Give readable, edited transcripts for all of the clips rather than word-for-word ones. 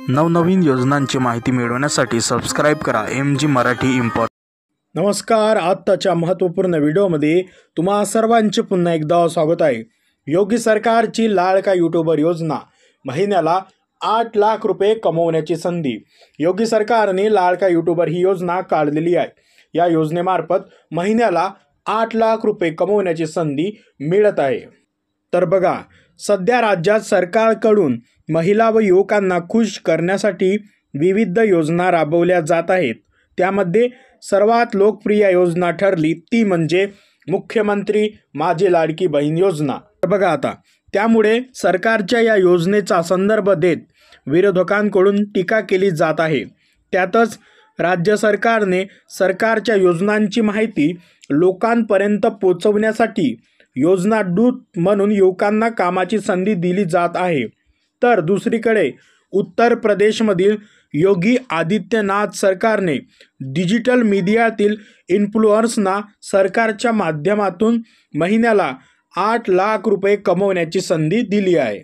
नवनवीन योजनांची माहिती मिळवण्यासाठी सबस्क्राइब करा MG मराठी इम्पॉर्ट। नमस्कार, आत्ताच्या महत्त्वपूर्ण व्हिडिओमध्ये तुम्हा सर्वांचे पुन्हा एकदा स्वागत आहे। योगी सरकारची लाडका यूट्यूबर योजना, महिन्याला 8 लाख रुपये कमवण्याची संधी। योगी सरकारने लाडका यूट्यूबर ही योजना काढलेली आहे। या योजनेमार्फत महिन्याला 8 लाख रुपये कमवण्याची संधी मिळत आहे। तर बघा, सध्या राज्यात सरकारकडून महिला व युवकांना खुश करण्यासाठी विविध योजना राबवल्या जात आहेत। त्यामध्ये सर्वात लोकप्रिय योजना ठरली ती म्हणजे मुख्यमंत्री माझी लाडकी बहीण योजना। बघा आता, त्यामुळे सरकारच्या या योजनेचा संदर्भ देत विरोधकांकडून टीका केली जात आहे। त्यातच राज्य सरकारने सरकारच्या योजनांची माहिती लोकांपर्यंत पोहोचवण्यासाठी योजना दूत म्हणून युवकांना कामाची संधी दिली जात आहे। तर दुसरीकडे उत्तर प्रदेशमधील योगी आदित्यनाथ सरकारने डिजिटल मीडियातील इन्फ्लुएन्सर्सना सरकारच्या माध्यमातून महिन्याला 8 लाख रुपये कमवण्याची संधी दिली आहे।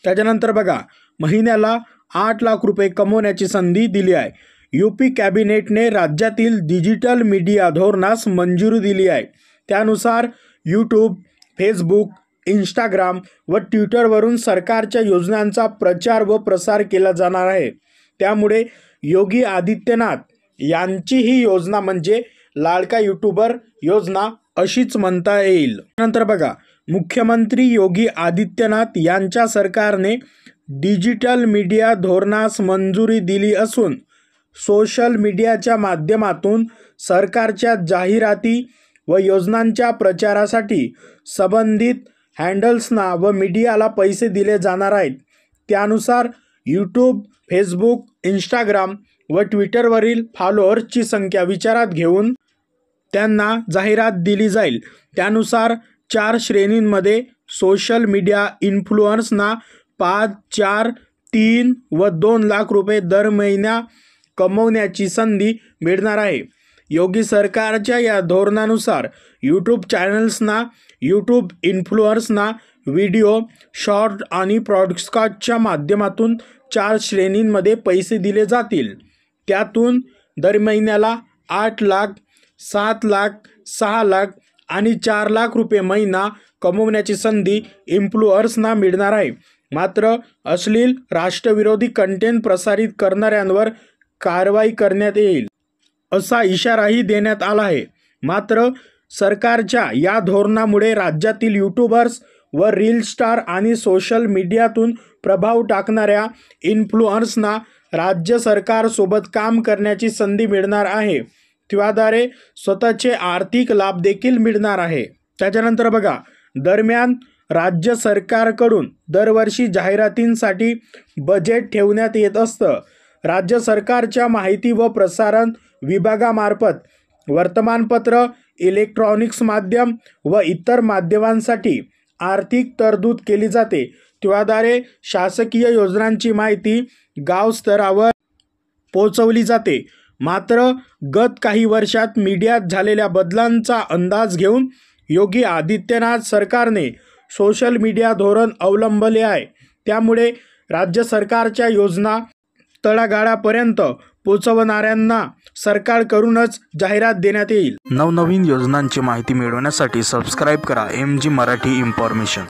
त्याच्यानंतर बघा, महिन्याला 8 लाख रुपये कमवण्याची संधी दिली आहे। यूपी कॅबिनेटने राज्यातील डिजिटल मीडिया धोरणास मंजुरी दिली आहे। त्यानुसार यूट्यूब, फेसबुक, इंस्टाग्राम व ट्विटरवरून सरकारच्या योजनांचा प्रचार व प्रसार केला जाणार आहे। त्यामुळे योगी आदित्यनाथ यांची ही योजना म्हणजे लाडका यूट्यूबर योजना अशीच म्हणता येईल। नंतर बघा, मुख्यमंत्री योगी आदित्यनाथ यांच्या सरकारने डिजिटल मीडिया धोरणास मंजुरी दिली असून सोशल मीडियाच्या माध्यमातून सरकारच्या जाहिराती व योजनांच्या प्रचारासाठी संबंधित हँडल्सना व मीडियाला पैसे दिले जाणार आहेत। त्यानुसार यूट्यूब, फेसबुक, इंस्टाग्राम व ट्विटरवरील फॉलोअर्सची संख्या विचारात घेऊन त्यांना जाहिरात दिली जाईल। त्यानुसार 4 श्रेणींमध्ये सोशल मीडिया इन्फ्लुएन्सर्सना 5, 4, 3 व 2 लाख रुपये दर महिना कमवण्याची संधी मिळणार आहे। योगी सरकारच्या या धोरणानुसार यूट्यूब चॅनल्सना, यूट्यूब इन्फ्लुएन्सर्सना व्हिडिओ, शॉर्ट आणि पॉडकास्टच्या माध्यमातून 4 श्रेणींमध्ये पैसे दिले जातील। त्यातून दर महिन्याला 8 लाख, 7 लाख, 6 लाख आणि 4 लाख रुपये महिना कमवण्याची संधी इन्फ्लुएन्सर्सना मिळणार आहे। मात्र अश्लील, राष्ट्रविरोधी कंटेंट प्रसारित करणाऱ्यांवर कारवाई करण्यात येईल असा इशाराही देण्यात आला आहे। मात्र सरकारच्या या धोरणामुळे राज्यातील यूट्यूबर्स व रील स्टार आणि सोशल मीडियातून प्रभाव टाकणाऱ्या इन्फ्लुएन्सर्सना राज्य सरकारसोबत काम करण्याची संधी मिळणार आहे। त्याद्वारे स्वतःचे आर्थिक लाभ देखील मिळणार आहे। त्याच्यानंतर बघा, दरम्यान राज्य सरकारकडून दरवर्षी जाहिरातींसाठी बजेट ठेवण्यात येत असतं। राज्य सरकारच्या माहिती व प्रसारण विभागामार्फत वर्तमानपत्र, इलेक्ट्रॉनिक्स माध्यम व इतर माध्यमांसाठी आर्थिक तरतूद केली जाते। त्याद्वारे शासकीय योजनांची माहिती गाव स्तरावर पोहोचवली जाते। मात्र गत काही वर्षात मीडियात झालेल्या बदलांचा अंदाज घेऊन योगी आदित्यनाथ सरकारने सोशल मीडिया धोरण अवलंबले आहे। त्यामुळे राज्य सरकारच्या योजना तळागाळापर्यंत पोहोचवणाऱ्यांना सरकारकडूनच जाहिरात देण्यात येईल। नवनवीन योजनांची माहिती मिळवण्यासाठी सबस्क्राइब करा MG मराठी इन्फॉर्मेशन।